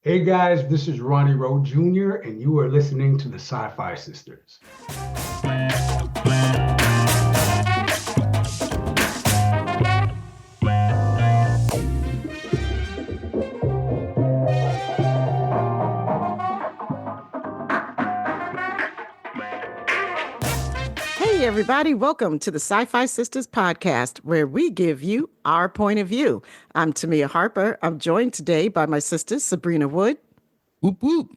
Hey guys, this is Ronnie Rowe Jr., and you are listening to the Sci-Fi Sisters. Hey, everybody, welcome to the Sci-Fi Sisters podcast, where we give you our point of view. I'm Tamia Harper. I'm joined today by my sisters, Sabrina Wood. Whoop, whoop.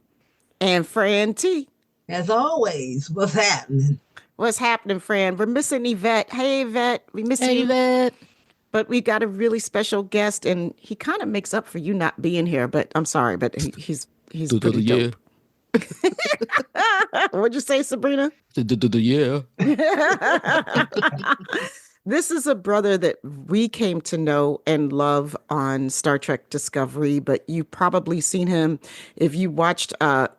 And Fran T. As always, what's happening? What's happening, Fran? We're missing Yvette. Hey, Yvette, we miss you. Yvette. But we got a really special guest, and he kind of makes up for you not being here. But I'm sorry, but he's pretty dope. What'd you say, Sabrina? Yeah. This is a brother that we came to know and love on Star Trek Discovery, but you've probably seen him if you watched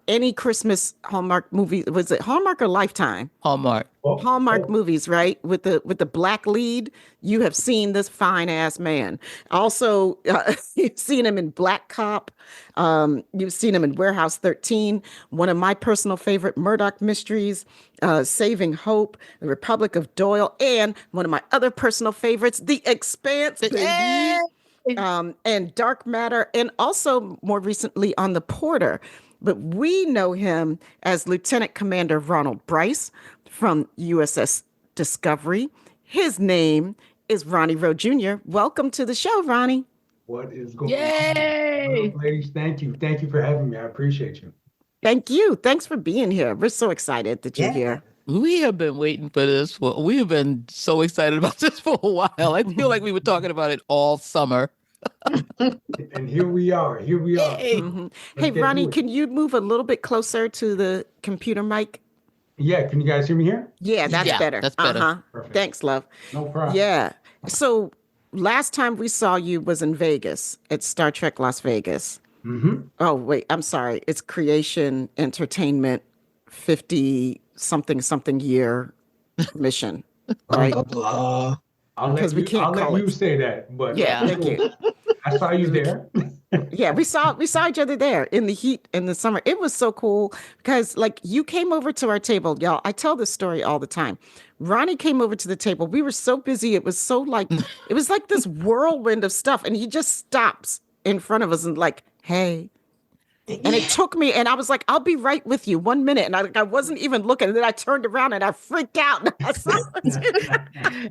any Christmas Hallmark movie. Was it Hallmark or Lifetime? Hallmark. Hallmark movies, right? With the black lead, you have seen this fine ass man. Also, you've seen him in Black Cop. You've seen him in Warehouse 13, one of my personal favorite Murdoch mysteries, Saving Hope, The Republic of Doyle, and one of my other personal favorites, The Expanse, baby. And Dark Matter, and also more recently on The Porter. But we know him as Lieutenant Commander Ronald Bryce from USS Discovery. His name is Ronnie Rowe Jr. Welcome to the show, Ronnie. What is going Yay! on? Ladies, thank you. Thank you for having me. I appreciate you. Thank you. Thanks for being here. We're so excited that you're here. We have been waiting for this. We have been so excited about this for a while. I feel like we were talking about it all summer. And here we are. Here we are. Mm-hmm. Hey, Ronnie, can you move a little bit closer to the computer mic? Yeah, can you guys hear me here? Yeah, that's better. That's better. Perfect. Thanks, love. No problem. Yeah. So last time we saw you was in Vegas at Star Trek Las Vegas. Mm-hmm. Oh, wait, I'm sorry. It's Creation Entertainment 50 something year mission, right? Blah. I'll let you say that, but Yeah. Thank you. I saw you there. Yeah, we saw each other there in the heat in the summer. It was so cool because like you came over to our table, y'all. I tell this story all the time. Ronnie came over to the table. We were so busy. It was so like it was like this whirlwind of stuff, and he just stops in front of us and like, hey. And it took me, and I was like, I'll be right with you 1 minute. And I wasn't even looking. And then I turned around and I freaked out. And, I saw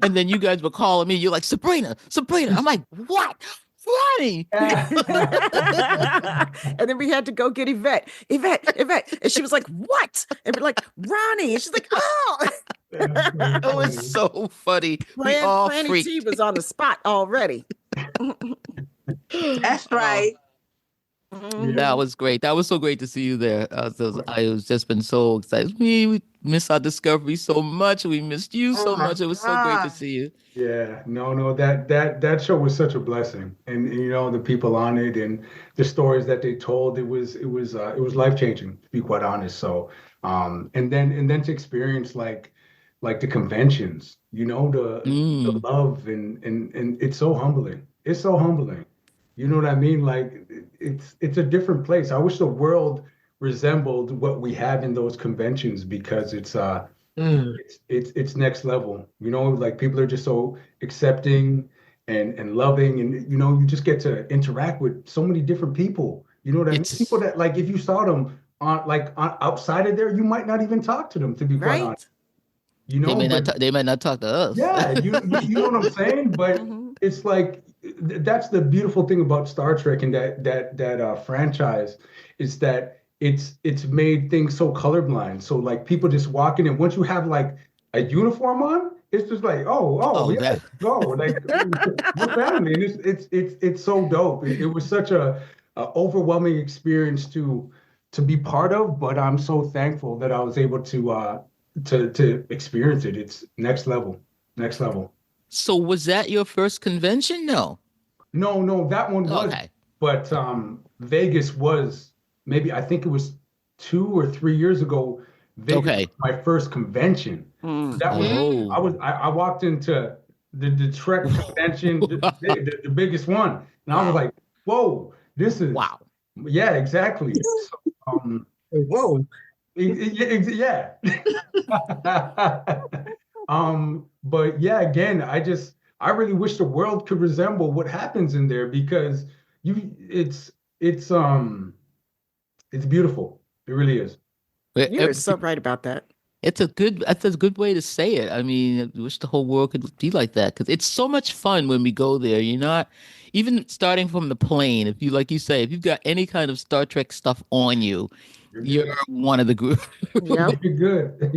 And then you guys were calling me. You're like, Sabrina. I'm like, what? Ronnie. And then we had to go get Yvette. And she was like, what? And we're like, Ronnie. And she's like, oh. It was so funny. We all Franny freaked. T was on the spot already. That's right. That was great. That was so great to see you there. I was just been so excited. We miss our Discovery so much. We missed you so much. It was so great to see you. Yeah, no, that show was such a blessing, and you know the people on it and the stories that they told. It was life changing, to be quite honest. So, and then to experience like the conventions, you know, the love and it's so humbling. It's so humbling. You know what I mean? Like it's a different place. I wish the world resembled what we have in those conventions because it's next level. You know, like people are just so accepting and loving, and you know, you just get to interact with so many different people. You know what I mean? People that like if you saw them on outside of there, you might not even talk to them, to be quite honest. You know, they might not talk to us. Yeah, you know what I'm saying? But it's like that's the beautiful thing about Star Trek and that franchise is that it's made things so colorblind. So like people just walking in, once you have like a uniform on, it's just like yeah, go like we're family. And it's so dope. It was such a overwhelming experience to be part of, but I'm so thankful that I was able to experience it. It's next level. So was that your first convention? No, that one was. Okay. But Vegas was maybe I think it was 2 or 3 years ago. Vegas was my first convention. That was I walked into the Trek convention, the biggest one, and I was like, whoa, this is Yeah, exactly. So, Whoa. yeah. But yeah, again, I really wish the world could resemble what happens in there because you it's it's beautiful. It really is. Where You're so right about that. that's a good way to say it. I mean, I wish the whole world could be like that because it's so much fun when we go there. You're not even starting from the plane. If you, like you say, if you've got any kind of Star Trek stuff on you, You're you're good. one of the group. Yep. You're good.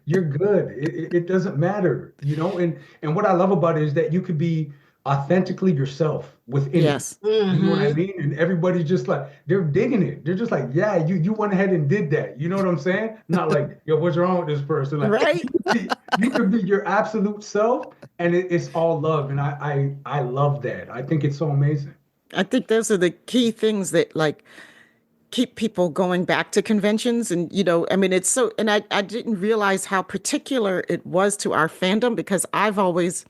You're good. It doesn't matter, you know. And what I love about it is that you could be authentically yourself within it. Yes. You know what I Mm-hmm. mean? And everybody's just like they're digging it. They're just like, yeah, you went ahead and did that. You know what I'm saying? Not like, yo, what's wrong with this person? Like Right. you could be your absolute self, and it's all love. And I love that. I think it's so amazing. I think those are the key things that like keep people going back to conventions. And I mean, it's so, and I didn't realize how particular it was to our fandom because I've always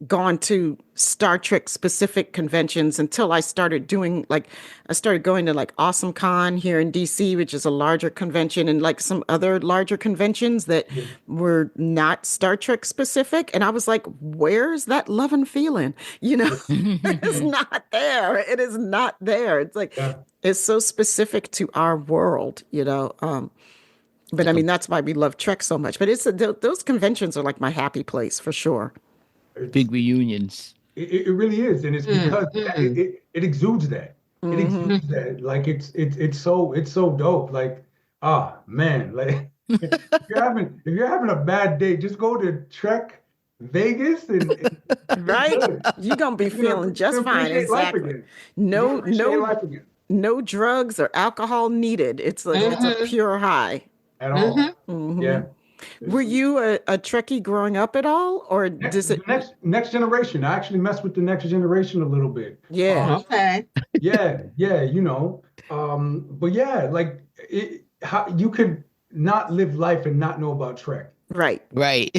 gone to Star Trek specific conventions until I started doing like I started going to like Awesome Con here in DC, which is a larger convention, and like some other larger conventions that Yeah. were not Star Trek specific. And I was like, where's that love and feeling? It's not there. It is not there. It's like Yeah. it's so specific to our world. But I mean, that's why we love Trek so much. But those conventions are like my happy place for sure. It's, Big reunions. it really is, and it's because Mm-hmm. it exudes that. It Hmm. exudes that. Like it's so dope. Like man, like if you're having a bad day, just go to Trek Vegas and you're Right? good. You're gonna be feeling You're just gonna fine. appreciate life Exactly. again. You're gonna No, appreciate no, life again no drugs or alcohol needed. It's a Mm-hmm. pure high. at Mm-hmm. all. Hmm. Yeah. Were you a Trekkie growing up at all, or Next, does the it? next generation. I actually messed with the next generation a little bit. Yeah. Okay. Yeah, but yeah, like how you could not live life and not know about Trek. Right. Right.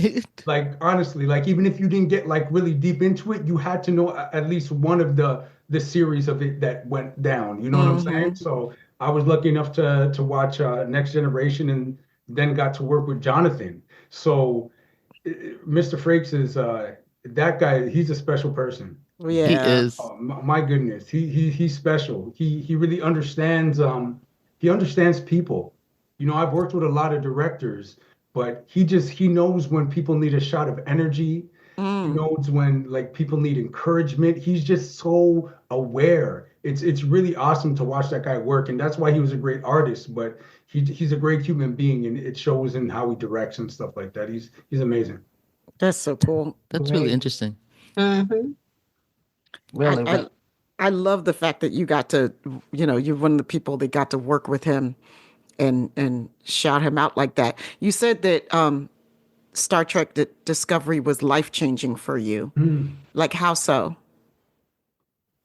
Like honestly, like even if you didn't get like really deep into it, you had to know at least one of the series of it that went down. You know what I'm saying? Hmm. So I was lucky enough to watch Next Generation and then got to work with Jonathan. So Mr. Frakes is that guy. He's a special person. He Yeah. is. Oh, my goodness, he's special. He really understands. He understands people. I've worked with a lot of directors, but he knows when people need a shot of energy. He Mm. knows when like people need encouragement. He's just so aware. It's really awesome to watch that guy work, and that's why he was a great artist. But he's a great human being, and it shows in how he directs and stuff like that. He's amazing. That's so cool. That's really interesting. Mm-hmm. I, Really, I I love the fact that you got to, you're one of the people that got to work with him and shout him out like that. You said that Star Trek Discovery was life changing for you. Mm. Like how so?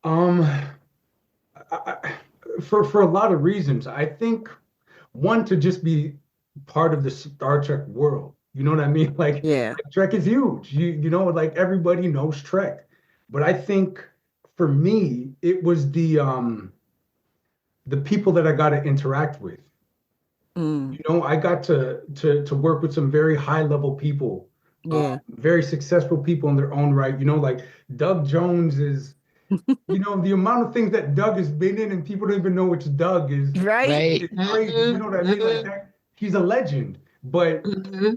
Um, for a lot of reasons. I think one to just be part of the Star Trek world. You know what I mean? Yeah. Like Trek is huge. Like everybody knows Trek. But I think for me, it was the people that I got to interact with. Mm. I got to work with some very high level people, Yeah. very successful people in their own right. Like Doug Jones is, the amount of things that Doug has been in and people don't even know which Doug is. Right? right. It's crazy. You know what I mean? Like that, he's a legend. But Mm-hmm.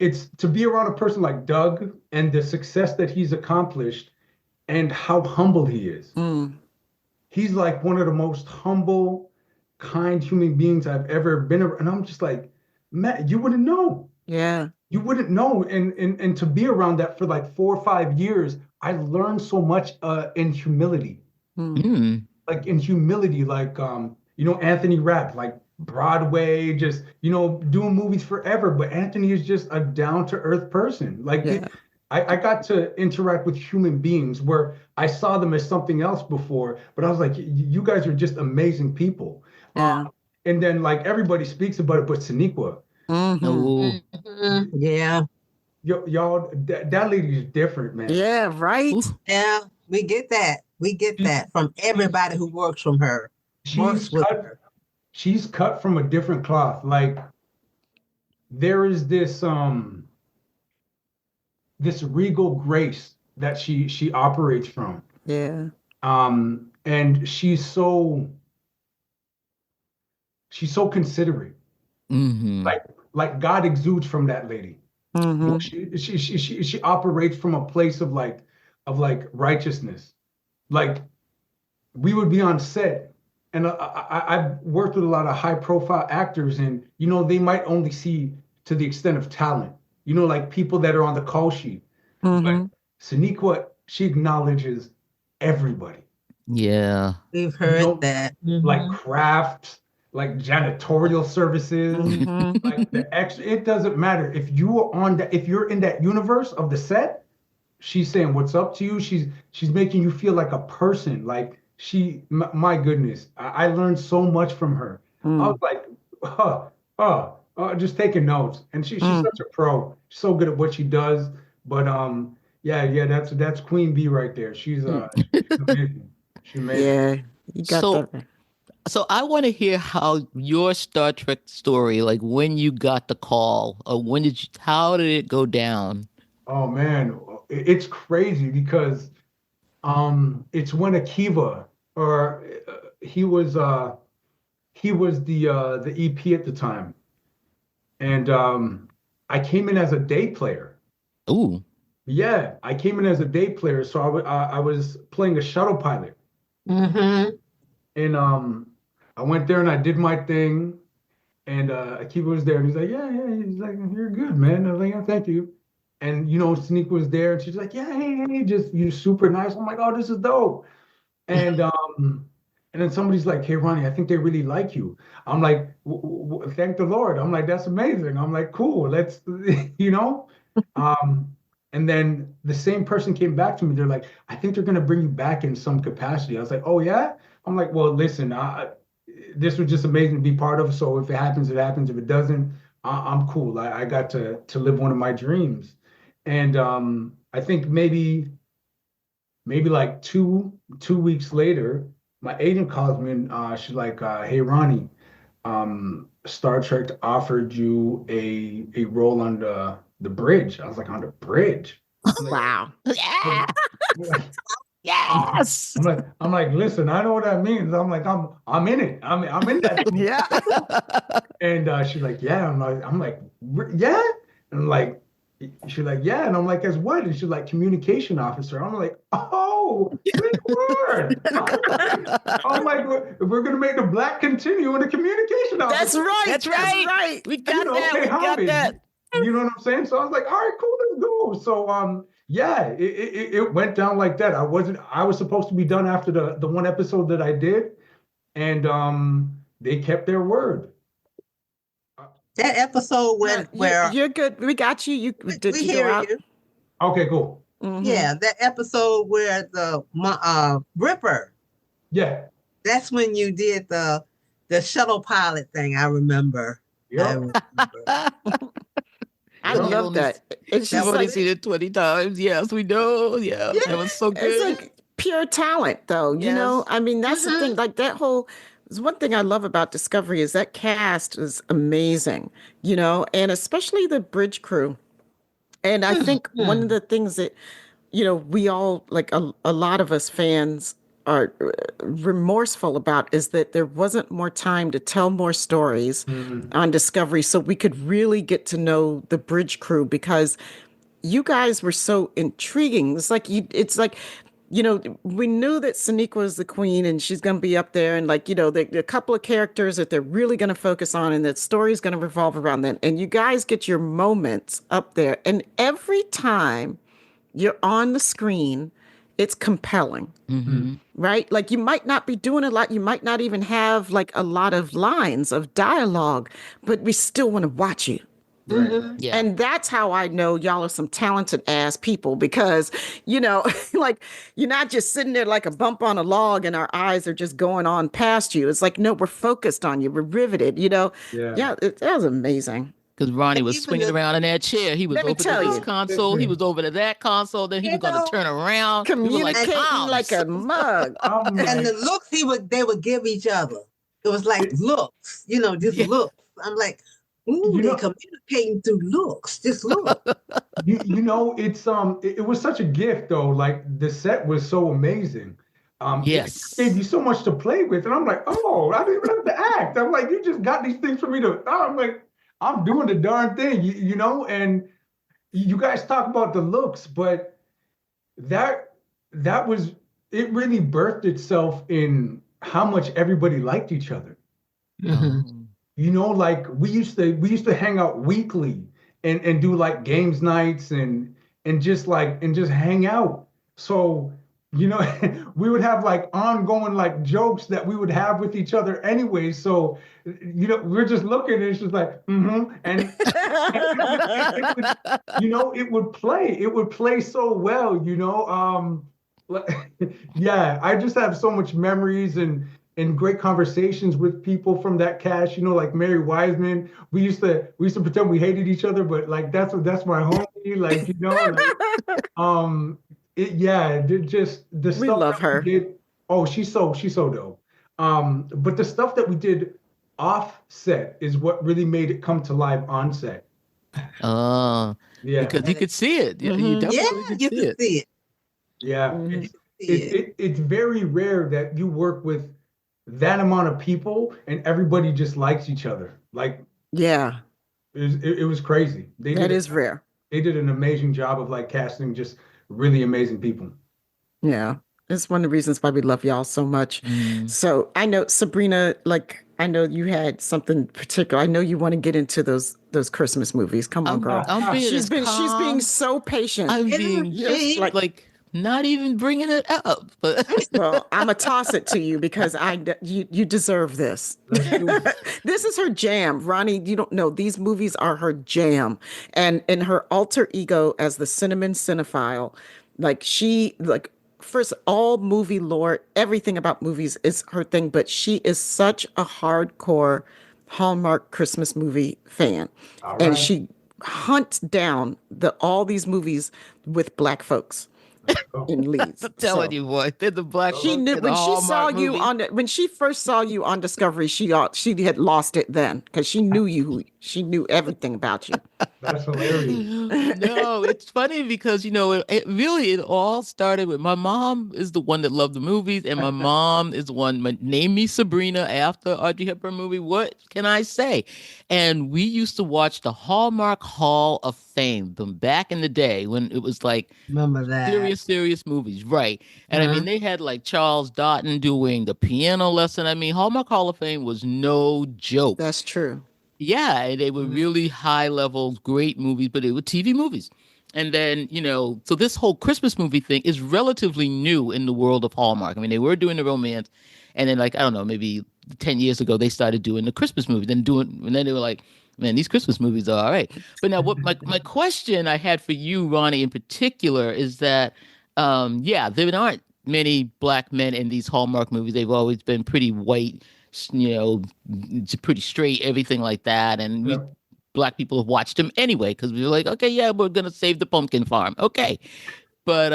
it's to be around a person like Doug and the success that he's accomplished and how humble he is. Mm. He's like one of the most humble, kind human beings I've ever been around. And I'm just like, Matt, you wouldn't know. Yeah. You wouldn't know. And to be around that for like 4 or 5 years, I learned so much in humility. Mm. Mm. Like in humility, like Anthony Rapp, like Broadway, just doing movies forever. But Anthony is just a down-to-earth person. Like Yeah. I got to interact with human beings where I saw them as something else before, but I was like, you guys are just amazing people. Yeah. And then like everybody speaks about it, but Saniqua, Hmm. Oh, Mm-hmm. Yeah. y'all, that lady is different, man. Yeah. Right. ooh, Yeah. We get that. We get that from everybody who works from her. she's cut she's cut from a different cloth. Like there is this regal grace that she operates from. Yeah. And she's so considerate. Mm-hmm. Like God exudes from that lady. Mm-hmm. She operates from a place of righteousness. Like we would be on set, and I've worked with a lot of high profile actors, and they might only see to the extent of talent. Like people that are on the call sheet. Mm-hmm. But Sonequa, she acknowledges everybody. Yeah. We've heard that. Like craft, like janitorial services, Mm-hmm. like the extra. It doesn't matter if you are on that. If you're in that universe of the set, she's saying what's up to you. She's making you feel like a person. Like my goodness, I learned so much from her. I was like, just taking notes. And she's such a pro. She's so good at what she does. But yeah, that's Queen Bee right there. She's amazing. She's amazing. Yeah, you got that. So I want to hear how your Star Trek story, like when you got the call, or how did it go down? Oh man, it's crazy because it's when Akiva, or he was the EP at the time, and I came in as a day player. Ooh. Yeah, I came in as a day player, so I was playing a shuttle pilot. Mm-hmm. And I went there and I did my thing, and Akiva was there, and he's like, yeah, he's like, you're good, man. I was like, yeah, thank you. And Sneak was there, and she's like, yeah, hey, just you're super nice. I'm like, oh, this is dope. And then somebody's like, hey, Ronnie, I think they really like you. I'm like, thank the Lord. I'm like, that's amazing. I'm like, cool, let's, And then the same person came back to me. They're like, I think they're gonna bring you back in some capacity. I was like, oh yeah? I'm like, well, listen, this was just amazing to be part of. So if it happens, it happens. If it doesn't, I'm cool. I got to live one of my dreams. And I think maybe like two weeks later, my agent calls me and she's like, hey Ronnie, Star Trek offered you a role on the bridge. I was like, on the bridge? Like, Wow. Yeah. Yes. I'm like, listen, I know what that means. I'm like, I'm in it. I'm in that. Yeah. And she's like, yeah. I'm like, yeah. And I'm like, she's like, yeah. And I'm like, as what? And she's like, communication officer. I'm like, oh, good word. I'm like, we're gonna make the black continue in the communication officer. That's right. That's right. We got that. pay We got homage. that. You know what I'm saying? So I was like, all right, cool, let's go. So yeah, it went down like that. I was supposed to be done after the one episode that I did, and they kept their word. That episode where you're good. We got you. You did we you hear go out? you. Okay, cool. Mhm. Yeah, that episode where the Ripper. Yeah. That's when you did the shuttle pilot thing. I remember. Yep. I love that. It's I've just only like, seen it 20 times. Yes, we know. Yeah, that was so good. it's like pure talent, though. You know, I mean, that's the thing. Like that whole. There's one thing I love about Discovery is that cast is amazing. And especially the bridge crew. And I think one of the things that we all like a lot of us fans are remorseful about is that there wasn't more time to tell more stories on Discovery so we could really get to know the bridge crew, because you guys were so intriguing. It's like we knew that Sonequa was the queen and she's going to be up there, and a couple of characters that they're really going to focus on, and that story's going to revolve around them. And you guys get your moments up there, and every time you're on the screen, it's compelling, right? Like you might not be doing a lot. You might not even have like a lot of lines of dialogue, but we still want to watch you. Right. Yeah. And that's how I know y'all are some talented ass people, because, like you're not just sitting there like a bump on a log and our eyes are just going on past you. It's like, no, we're focused on you. We're riveted, Yeah. Yeah, that was amazing. because Ronnie was Even swinging around in that chair. He was Let me over tell to this you. console. He was over to that console. Then he was You going to know, turn around. We were like, Communicating like a mug. I'm and the like, looks they would give each other. It was like looks, just Yeah. looks. I'm like, ooh, you they know, communicating through looks. Just look. it's it was such a gift though. Like the set was so amazing. It gave Yes. you so much to play with, and I'm like, oh, I didn't even have to act. I'm like, you just got these things for me to. I'm like, I'm doing the darn thing, and you guys talk about the looks, but that that was it really birthed itself in how much everybody liked each other. Mhm. Like we used to hang out weekly and do like games nights and just hang out. So, we would have like ongoing like jokes that we would have with each other anyway. So, we're just looking and it's just like, and it would play so well, yeah, I just have so much memories and great conversations with people from that cast, like Mary Wiseman. We used to pretend we hated each other, but like that's my homie, like, yeah, just the We stuff love that we her. did. Oh, she's so dope. But the stuff that we did off set is what really made it come to life on set. Uh, Yeah, because you could see it. You Mhm. Yeah, definitely could you see can it. see it. yeah. Mhm. See it. It's very rare that you work with that amount of people and everybody just likes each other. Like Yeah, it was crazy. that is rare. They did an amazing job of like casting just really amazing people. Yeah. It's one of the reasons why we love y'all so much. Mm. So I know Sabrina, like I know you had something particular. I know you want to get into those Christmas movies. Come on, girl. I'm being She's as she's being calm. so patient. I'm Yeah, being Just see? like not even bringing it up. But Well, I'm gonna toss it to you because you deserve this. Let's do it. This is her jam, Ronnie. You don't know these movies are her jam, and in her alter ego as the Cinnamon Cinephile, like she like first all movie lore, everything about movies is her thing, but she is such a hardcore Hallmark Christmas movie fan, All and right. she hunts down all these movies with black folks Let's go. in leads. I'm telling So. you, boy, they're the black She folks knew in the when she saw Hallmark you movies. when she first saw you on Discovery, she had lost it then because she knew you. She knew everything about you. That's hilarious. No, it's funny because it really it all started with my mom is the one that loved the movies, and my mom is the one named me Sabrina after Audrey Hepburn movie. What can I say? And we used to watch the Hallmark Hall of Fame from back in the day when it was like Remember that. serious movies, right? And I Uh-huh. mean, they had like Charles Doughton doing the piano lesson. I mean, Hallmark Hall of Fame was no joke. That's true. Yeah, and they were Mhm. really high level, great movies, but they were TV movies. And then, so this whole Christmas movie thing is relatively new in the world of Hallmark. I mean, they were doing the romance, and then like, I don't know, maybe 10 years ago, they started doing the Christmas movie, and then they were like, man, these Christmas movies are all right. But now what my question I had for you, Ronnie, in particular, is that yeah, there aren't many black men in these Hallmark movies. They've always been pretty white, you know, pretty straight, everything like that. And we Yep. black people have watched them anyway because we were like, okay, yeah, we're gonna save the pumpkin farm, okay. But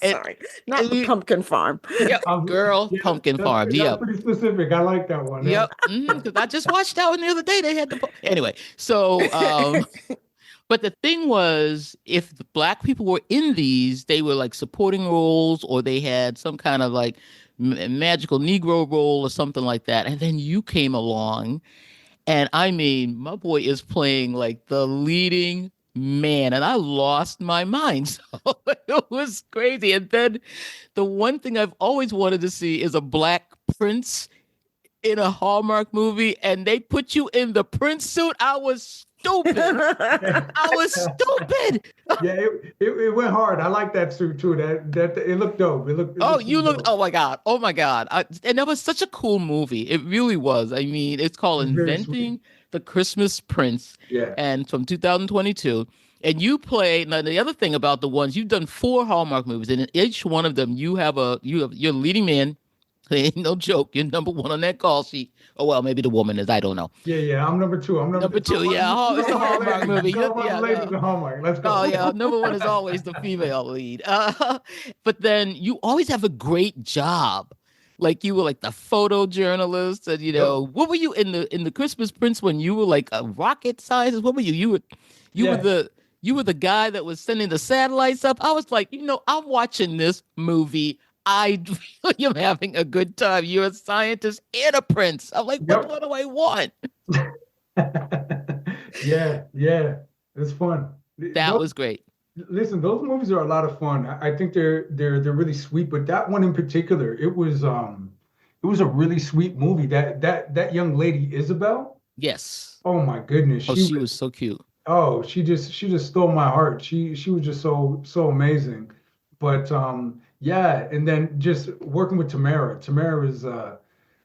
and, Sorry, not the pumpkin farm. yep, girl, Yeah, pumpkin farm, that's yep. pretty specific. I like that one. Yep, because I just watched that one the other day. They had anyway. So, but the thing was, if the black people were in these, they were like supporting roles, or they had some kind of like magical Negro role or something like that. And then you came along, and I mean, my boy is playing like the leading man, and I lost my mind. So it was crazy. And then the one thing I've always wanted to see is a black prince in a Hallmark movie, and they put you in the prince suit. I was stupid. I was stupid. Yeah, it went hard. I like that suit too. That it looked dope. It looked. Oh, looked you look. dope. Oh my God. Oh my God. And that was such a cool movie. It really was. I mean, it's called It's very Inventing the Christmas Prince, Yeah. and from 2022. And you play. Now, the other thing about the ones you've done 4 Hallmark movies, and in each one of them, you're leading man. It ain't no joke. You're number one on that call sheet. Oh, well, maybe the woman is. I don't know. Yeah, I'm number two. I'm Number two, yeah. It's a Hallmark movie. Yeah, the Hallmark. Let's go. Oh, yeah. Number one is always the female lead. But then you always have a great job. Like you were like the photojournalist, and what were you in the Christmas Prince when you were like a rocket scientist? What were you? You were the guy that was sending the satellites up. I was like, I'm watching this movie. I really am having a good time. You're a scientist and a prince. I'm like, what do I want? Yeah. It's fun. That was great. Listen, those movies are a lot of fun. I think they're really sweet, but that one in particular, it was a really sweet movie. That young lady, Isabel. Yes. Oh my goodness. She was so cute. Oh, she just stole my heart. She was just so amazing. But yeah, and then just working with Tamara. Tamara is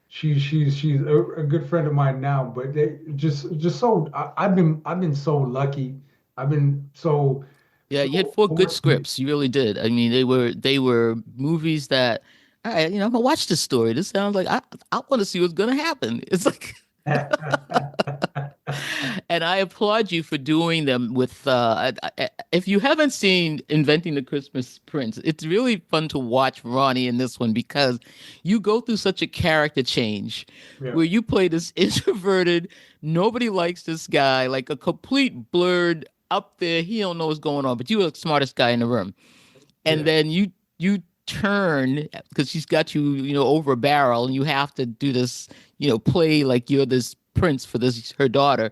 she's a good friend of mine now, but they just so I've been so lucky. I've been so Yeah, you had four good scripts. You really did. I mean, they were movies that I'm gonna watch this story. This sounds like I want to see what's gonna happen. It's like and I applaud you for doing them with if you haven't seen Inventing the Christmas Prince, it's really fun to watch Ronnie in this one because you go through such a character change where you play this introverted, nobody likes this guy, like a complete blurred up there, he don't know what's going on, but you were the smartest guy in the room. And then you turn because she's got you over a barrel, and you have to do this play like you're this prince for her daughter,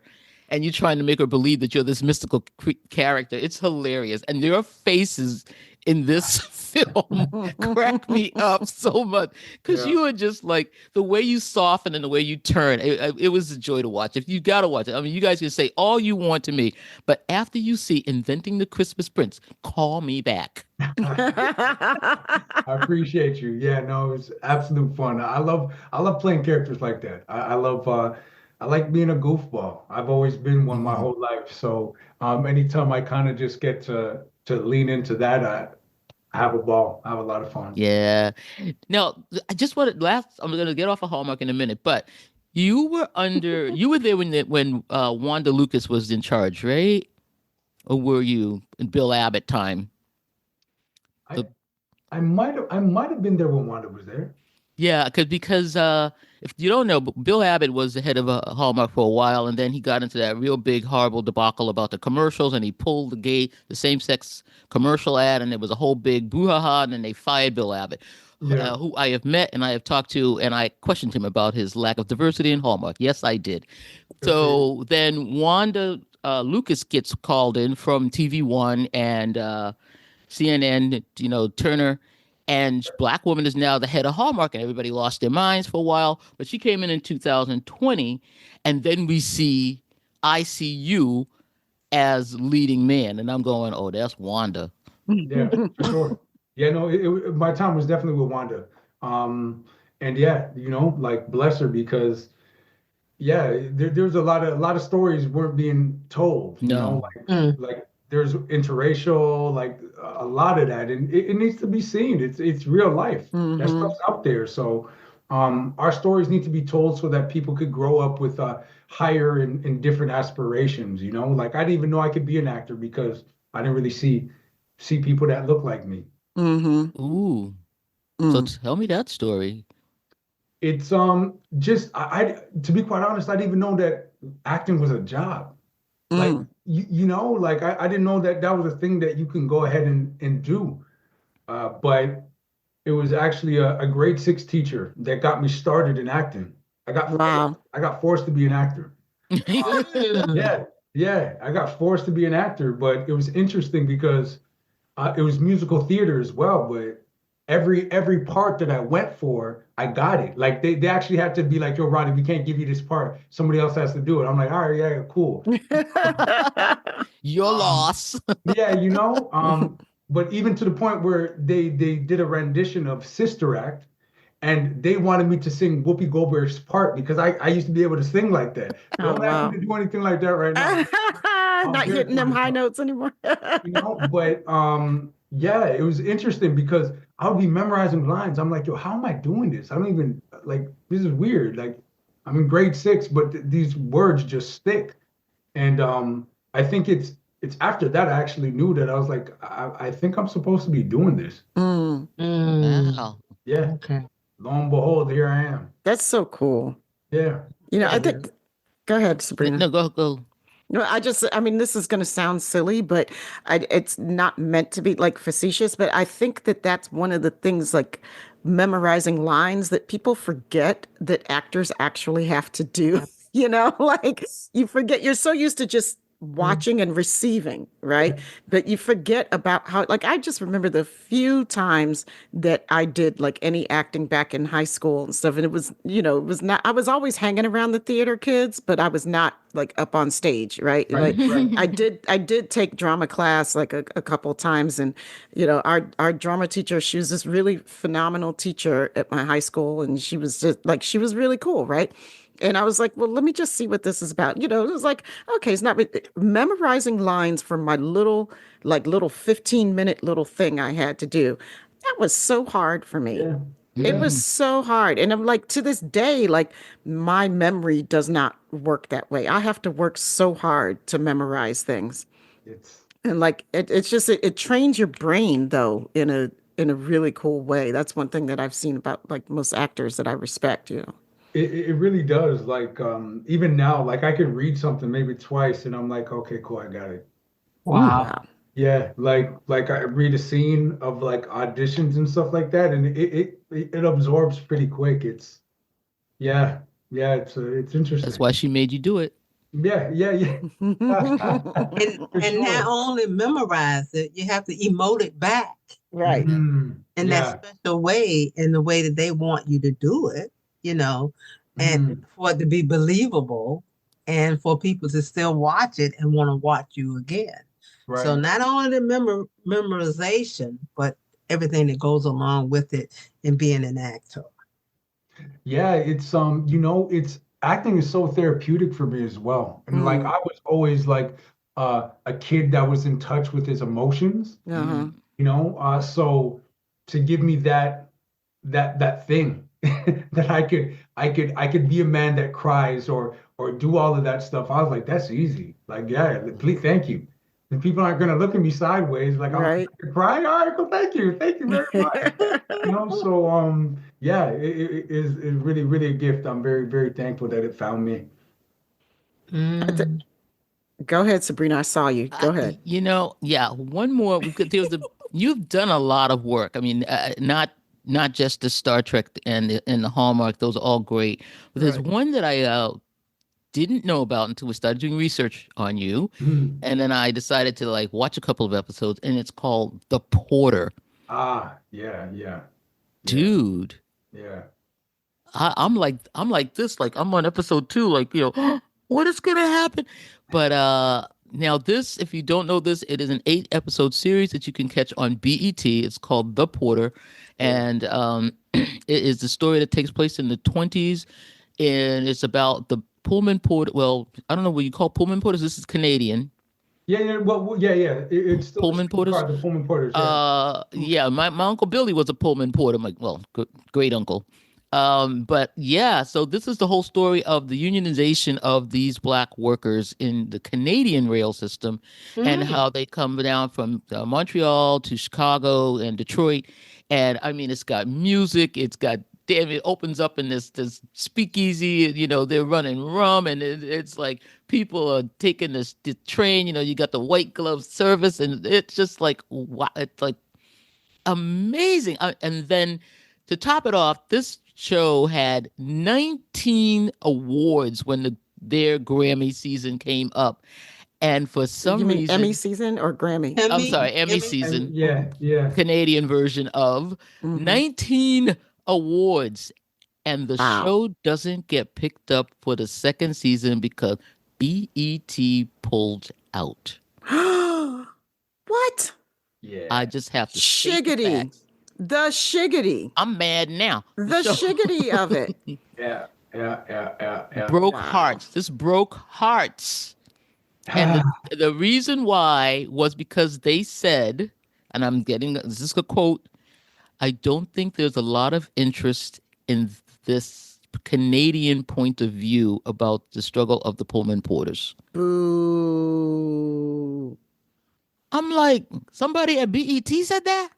and you're trying to make her believe that you're this mystical character. It's hilarious, and your faces in this film crack me up so much because you are just like the way you soften and the way you turn. It was a joy to watch. If you gotta watch it, I mean, you guys can say all you want to me, but after you see Inventing the Christmas Prince, call me back. I appreciate you. Yeah, no, it's absolute fun. I love playing characters like that. I like being a goofball. I've always been one my whole life. So anytime I kind of just get to lean into that, I have a ball. I have a lot of fun. Yeah. Now, I just wanted I'm going to get off of Hallmark in a minute, but you were there when Wanda Lucas was in charge, right? Or were you in Bill Abbott time? I might have been there when Wanda was there. Yeah, because if you don't know, Bill Abbott was the head of Hallmark for a while, and then he got into that real big, horrible debacle about the commercials, and he pulled the same-sex commercial ad, and there was a whole big brouhaha, and then they fired Bill Abbott, who I have met and I have talked to, and I questioned him about his lack of diversity in Hallmark. Yes, I did. So then Wanda Lucas gets called in from TV1 and CNN, Turner. And Black woman is now the head of Hallmark, and everybody lost their minds for a while. But she came in 2020, and then we see ICU as leading man, and I'm going, oh, that's Wanda. Yeah, for sure. Yeah, no, my time was definitely with Wanda, and yeah, like bless her because there's a lot of stories weren't being told. Like there's interracial, like a lot of that, and it needs to be seen. It's real life. That stuff's out there. So our stories need to be told so that people could grow up with higher and different aspirations. Like I didn't even know I could be an actor because I didn't really see people that look like me. Ooh. So tell me that story. It's just I to be quite honest, I didn't even know that acting was a job. Like like I didn't know that was a thing that you can go ahead and do. But it was actually a grade 6 teacher that got me started in acting. I got forced to be an actor. Yeah, I got forced to be an actor, but it was interesting because it was musical theater as well, but every part that I went for, I got it. Like they actually had to be like, yo, Ronnie, we can't give you this part. Somebody else has to do it. I'm like, all right, yeah, cool. Your loss. Yeah, but even to the point where they did a rendition of Sister Act, and they wanted me to sing Whoopi Goldberg's part because I used to be able to sing like that. Don't ask me to do anything like that right now. Not hitting them high notes anymore. But yeah, it was interesting because I would be memorizing lines. I'm like, yo, how am I doing this? I don't even like this is weird. Like I'm in grade 6, but these words just stick. And I think it's after that I actually knew that I was like, I think I'm supposed to be doing this. Mm, Wow. Yeah. Okay. Lo and behold, here I am. that's so cool. Yeah. You know, Yeah, I man. think, go ahead, Sabrina. No, go. No, I mean, this is going to sound silly, but it's not meant to be like facetious, but I think that that's one of the things like memorizing lines that people forget that actors actually have to do. You know, like you forget, you're so used to just Mhm. watching and receiving, right? But you forget about how, like, I just remember the few times that I did like any acting back in high school and stuff. And it was, you know, it was not, I was always hanging around the theater kids, but I was not like up on stage, right? Right, Like right. I did take drama class like a couple times. And, you know, our drama teacher, she was this really phenomenal teacher at my high school. And she was just like, she was really cool, right? And I was like, well, let me just see what this is about. You know, it was like, okay, it's not memorizing lines from my little 15-minute little thing I had to do. That was so hard for me. Yeah. It Yeah. was so hard. And I'm like, to this day, like my memory does not work that way. I have to work so hard to memorize things. It's And like it's just it trains your brain though in a really cool way. That's one thing that I've seen about like most actors that I respect, you know. it really does. Like even now, like I could read something maybe twice and I'm like, okay, cool, I got it. Ooh, Wow. wow. Yeah, like I read a scene of like auditions and stuff like that, and it absorbs pretty quick. It's yeah, yeah, it's That's interesting. why she made you do it. Yeah, yeah, yeah. And For and not sure. only memorize it, you have to emote it back Right. in that Yeah. special way, in the way that they want you to do it, you know, and Mhm. for it to be believable and for people to still watch it and want to watch you again. So Right. not only the memorization, but everything that goes along with it and being an actor. Yeah, it's it's acting is so therapeutic for me as well. And like Mm, I was always like a kid that was in touch with his emotions, uh-huh. so to give me that thing that I could be a man that cries or do all of that stuff. I was like, that's easy. Like, yeah, please, thank you. And people aren't gonna look at me sideways like I'm Right. crying. All right, well, thank you very much. So yeah, it is really, really a gift. I'm very, very thankful that it found me. Mm. Go ahead, Sabrina. I saw you. Go ahead. Yeah, one more. You've done a lot of work. I mean, not just the Star Trek and the Hallmark; those are all great. But there's Right. one that I didn't know about until we started doing research on you, Mhm. and then I decided to like watch a couple of episodes, and it's called The Porter. Ah, yeah, yeah, yeah, Dude, yeah. I'm like this, like I'm on episode 2, like what is gonna happen? But now this, if you don't know this, it is an 8 episode series that you can catch on BET. It's called The Porter, Yeah. and it is the story that takes place in the 20s, and it's about the Pullman Porter. Well, I don't know what you call Pullman Porters. This is Canadian Yeah, yeah, well, yeah, yeah. It's still the Pullman Porters. streetcar, the Pullman Porters, yeah. Yeah, my uncle Billy was a Pullman Porter. My well, great uncle. But yeah, so this is the whole story of the unionization of these black workers in the Canadian rail system, and Mm. how they come down from Montreal to Chicago and Detroit. And I mean, it's got music. It's got damn. It opens up in this speakeasy. They're running rum, and it's like people are taking the train. You got the white glove service, and it's just like wow. It's like amazing. And then to top it off, this show had 19 awards when their Grammy season came up. And for You some mean Emmy reason, season or Grammy? I'm Emmy, sorry, Emmy Emmy. And season, yeah, yeah. Canadian version of Hmm. 19 awards. And the Wow. show doesn't get picked up for the second season because BET pulled out. What? I Yeah. just have to state the Shiggity. facts. The shiggity. I'm mad now. The The show shiggity of it. Yeah, yeah, yeah, yeah, yeah. broke Wow. hearts. This broke hearts. And the reason why was because they said, and this is a quote, I don't think there's a lot of interest in this Canadian point of view about the struggle of the Pullman porters. Boo. I'm like, somebody at BET said that?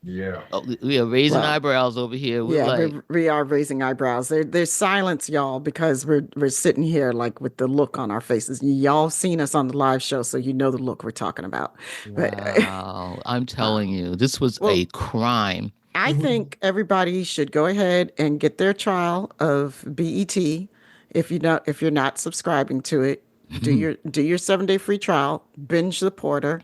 Yeah. Oh, we are raising Well, eyebrows over here. We're yeah, like, we are raising eyebrows. There's silence, y'all, because we're sitting here like with the look on our faces. Y'all seen us on the live show, so you know the look we're talking about. But wow, I'm telling you, this was well, a crime. I think everybody should go ahead and get their trial of BET. If you're not subscribing to it, do your 7-day free trial, binge the Porter,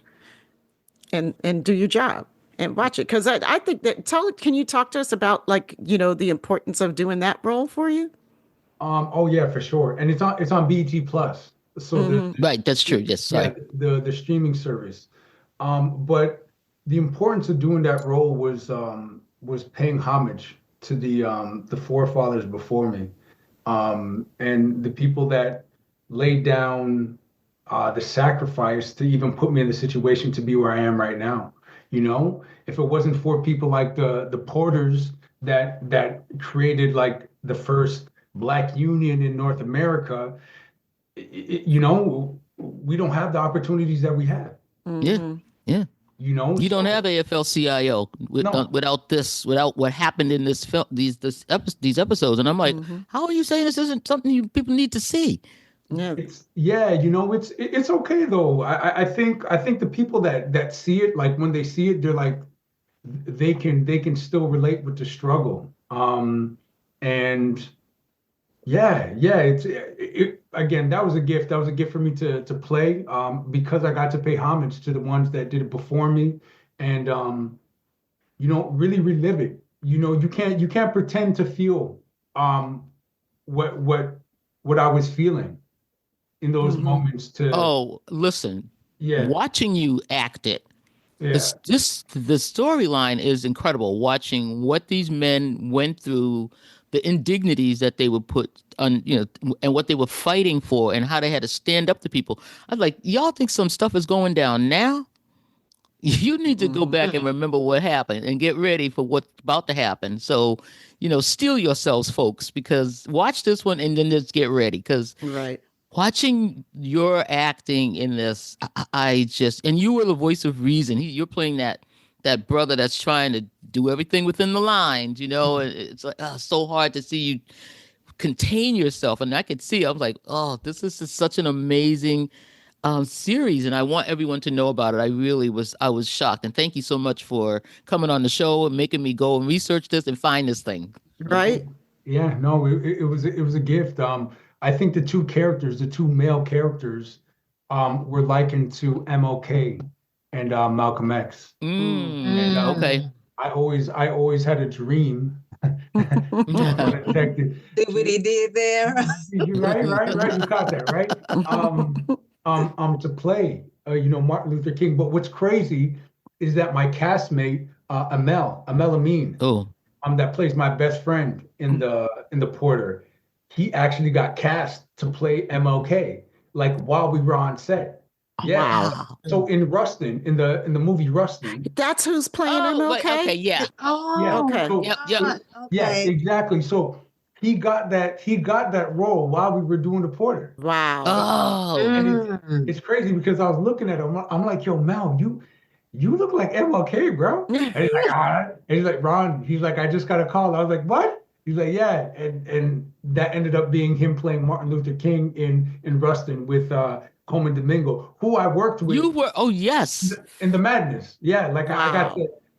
and do your job and watch it. Because I think that can you talk to us about like, the importance of doing that role for you? Oh yeah, for sure. And it's on BET Plus. So Right, that's true. Yes, sorry. the streaming service. But the importance of doing that role was paying homage to the forefathers before me, and the people that laid down the sacrifice to even put me in the situation to be where I am right now. If it wasn't for people like the Porters that created like the first Black union in North America, we don't have the opportunities that we have. Yeah, yeah. You don't have AFL-CIO No. without what happened in this film, these episodes, and I'm like, how are you saying this isn't something people need to see? Yeah. It's okay though. I think the people that see it, like when they see it, they're like they can still relate with the struggle. And again, that was a gift. That was a gift for me to play, because I got to pay homage to the ones that did it before me, and really relive it. You can't pretend to feel what I was feeling in those moments. Listen, Yeah. watching you act it. Yeah. The storyline is incredible. Watching what these men went through, the indignities that they were put on, and what they were fighting for, and how they had to stand up to people. I was like, y'all think some stuff is going down now? You need to go back and remember what happened and get ready for what's about to happen. So, steel yourselves, folks, because watch this one and then just get ready. Because Right. watching your acting in this, and you were the voice of reason. You're playing that brother that's trying to do everything within the lines, and it's like so hard to see you contain yourself. And I could see, I was like, oh, this is such an amazing series, and I want everyone to know about it. I was shocked, and thank you so much for coming on the show and making me go and research this and find this thing. Right. Yeah, no, it was a gift. I think the two male characters, were likened to MLK and Malcolm X. And, Okay. I always had a dream. Detective. See what he did there? Right. You caught that, right? To play, Martin Luther King. But what's crazy is that my castmate, Amel Amin, that plays my best friend in the Porter, he actually got cast to play MLK, like while we were on set. Yeah. Wow. So in Rustin, in the movie Rustin. That's who's playing MLK? Okay, yeah. Oh, okay. So, Yep. Yeah, exactly. So he got that role while we were doing the Porter. Wow. Oh. And it's crazy because I was looking at him. I'm like, yo, Mel, you look like MLK, bro. And he's like, and he's like, Ron, he's like, I just got a call. I was like, what? He's like, yeah. And that ended up being him playing Martin Luther King in Rustin with Coleman Domingo, who I worked with. You were, yes. In the Madness. Yeah, like wow. I got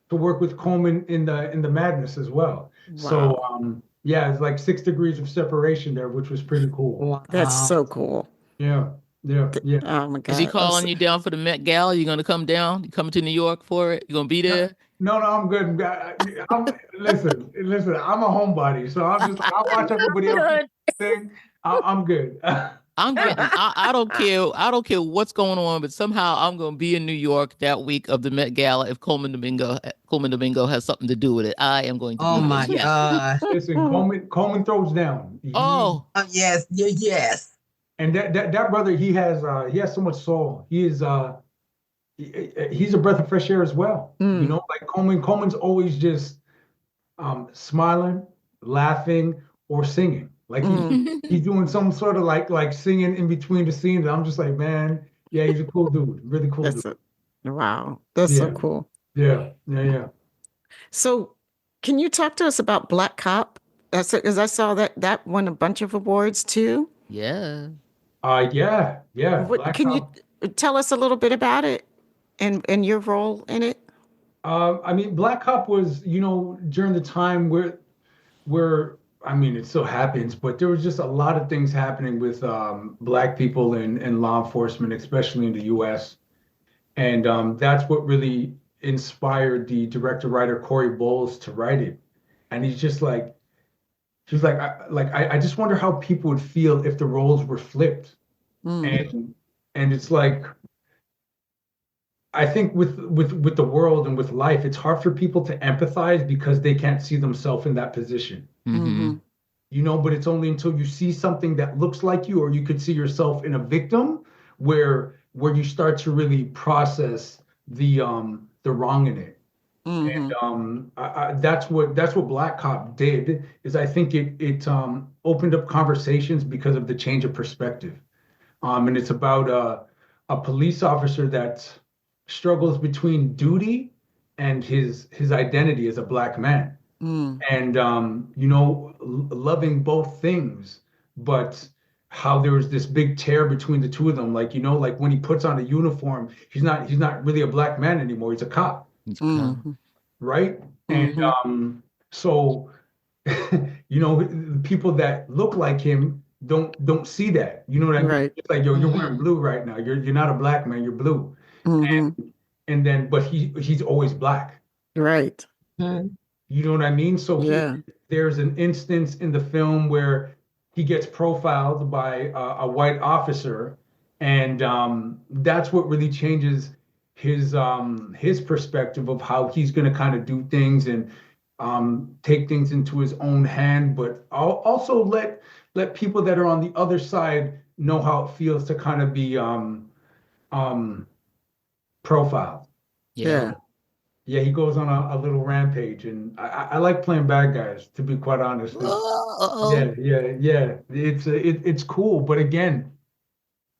to work with Coleman in the Madness as well. Wow. So it's like 6 degrees of separation there, which was pretty cool. Wow. That's so cool. Yeah. Oh my God. Is he calling you down for the Met Gala? You gonna come down? You coming to New York for it? You gonna be there? No, I'm good. Listen, I'm a homebody, so I'll watch everybody else thing. I'm good. I'm good. I don't care. I don't care what's going on, but somehow I'm going to be in New York that week of the Met Gala. If Coleman Domingo has something to do with it, I am going to. Oh my God! Listen, Coleman throws down. Yes. And that brother, he has so much soul. He is he's a breath of fresh air as well. You know, like Coleman's always just smiling, laughing, or singing. Like he's doing some sort of like singing in between the scenes. I'm just like, man, yeah, he's a cool dude, really cool That's dude. wow. That's so Yeah, cool. yeah. So, can you talk to us about Black Cop? Because I saw that won a bunch of awards too. Yeah. Yeah. What Black can you Cop. tell us a little bit about it and your role in it? I mean, Black Cop was, you know, during the time where I mean, it still happens, but there was just a lot of things happening with Black people in law enforcement, especially in the U.S. And that's what really inspired the director writer Corey Bowles to write it. And he's like, I just wonder how people would feel if the roles were flipped. Mm, And it's like, I think with the world and with life, it's hard for people to empathize because they can't see themselves in that position. Mm-hmm. You know, but it's only until you see something that looks like you, or you could see yourself in a victim, where you start to really process the wrong in it. And hmm that's what Black Cop did, is I think it opened up conversations because of the change of perspective. And it's about a police officer that struggles between duty and his identity as a Black man, mm, and you know, loving both things, but how there was this big tear between the two of them. Like, you know, like when he puts on a uniform, he's not really a Black man anymore. He's a cop, He's come. hmm right? And hmm so you know, the people that look like him don't see that. You know what I mean? Right. It's like, yo, you're wearing Mhm. blue right now. You're not a Black man. You're blue. hmm And then, but he's always Black. Right. Mhm. You know what I mean? So Yeah. there's an instance in the film where he gets profiled by a white officer, and that's what really changes his perspective of how he's going to kind of do things, and take things into his own hand, but also let people that are on the other side know how it feels to kind of be um, profiled. Yeah. Yeah. So yeah, he goes on a little rampage, and I like playing bad guys, to be quite honest. Oh. Yeah. It's cool, but again,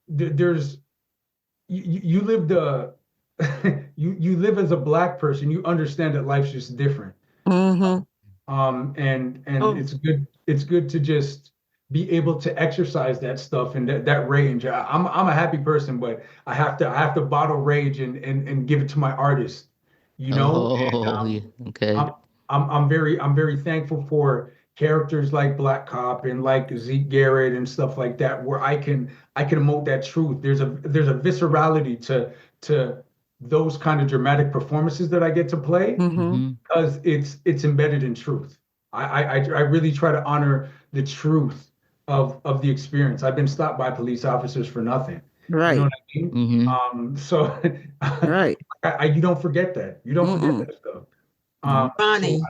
there's you live the you live as a Black person, you understand that life's just different. hmm And Oh, it's good to just be able to exercise that stuff and that rage. I'm a happy person, but I have to bottle rage and give it to my artist, you know. And Oh, yeah. Okay. I'm very thankful for characters like Black Cop and like Zeke Garrett and stuff like that, where I can emote that truth. There's a viscerality to those kind of dramatic performances that I get to play, hmm Mm-hmm. because it's embedded in truth. I really try to honor the truth of the experience. I've been stopped by police officers for nothing. You know Right. what I mean? Mm-hmm. So Right. you don't forget that. You don't forget Mm-mm. that stuff. No. So Ronnie,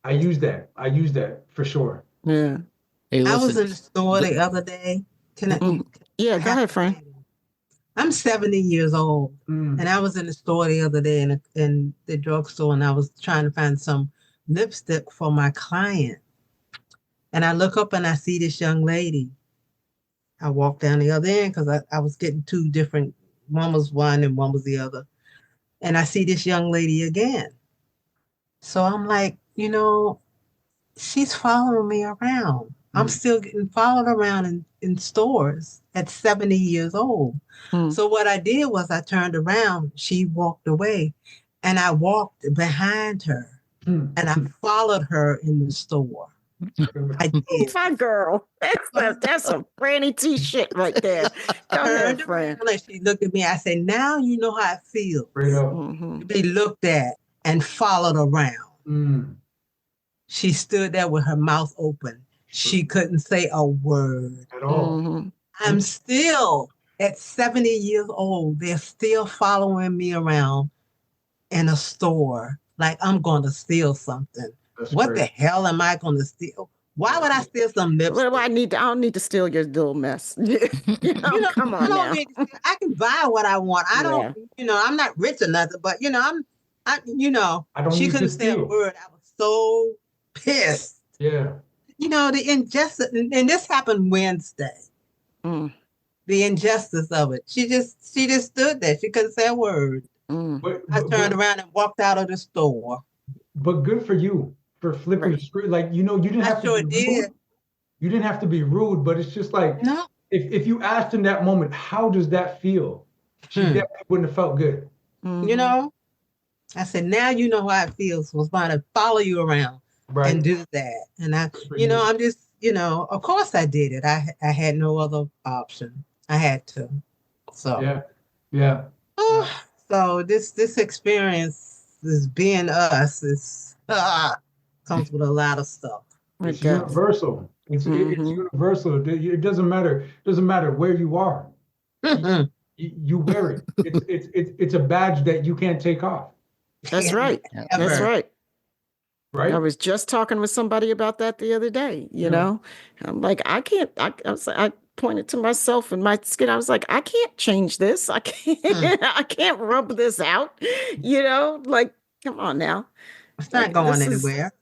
I use that. I use that for sure. Yeah. Hey, I was listen. in the store the other day. Can I, Mhm. Yeah. I Go have ahead, to friend. say this. I'm 70 years old, Mm, and I was in the store the other day in the drugstore, and I was trying to find some lipstick for my client. And I look up and I see this young lady. I walked down the other end because I was getting two different, one was one and one was the other. And I see this young lady again. So I'm like, she's following me around. I'm mm, still getting followed around in stores at 70 years old. Mm. So what I did was I turned around, she walked away, and I walked behind her mm. and I followed her in the store. I did. My girl. That's some Franny T shit right there. Go ahead, Turned friend. around and she looked at me. I said, now you know how it Straight feels up. hmm to be looked at and followed around. Mm. She stood there with her mouth open. She couldn't say a word. At all. hmm I'm still at 70 years old. They're still following me around in a store like I'm going to steal something. That's What the crazy. hell am I going to steal? Why would I steal some lipstick? Well, I don't need to steal your little mess. Come I on don't now. need to, I can buy what I want. I don't, I'm not rich or nothing, but I don't she need to couldn't say a steal. word. I was so pissed. Yeah. The injustice, and this happened Wednesday. Mm. The injustice of it. She just stood there. She couldn't say a word. I turned around and walked out of the store. But good for you for flipping the script. Like, you didn't have to be rude. You didn't have to be rude, but it's just like, no. If you asked in that moment, how does that feel? She definitely wouldn't have felt good. I said, now you know how it feels. Was trying to follow you around and do that. And I'm just, of course I did it. I had no other option. I had to. So yeah. So this experience is being us is comes with a lot of stuff. It's universal. It's universal. It doesn't matter. It doesn't matter where you are. You wear it. It's a badge that you can't take off. That's right. That's right. Right. I was just talking with somebody about that the other day. I'm like, I can't. I pointed to myself and my skin. I was like, I can't change this. I can't. I can't rub this out. Like, come on now. It's not going anywhere.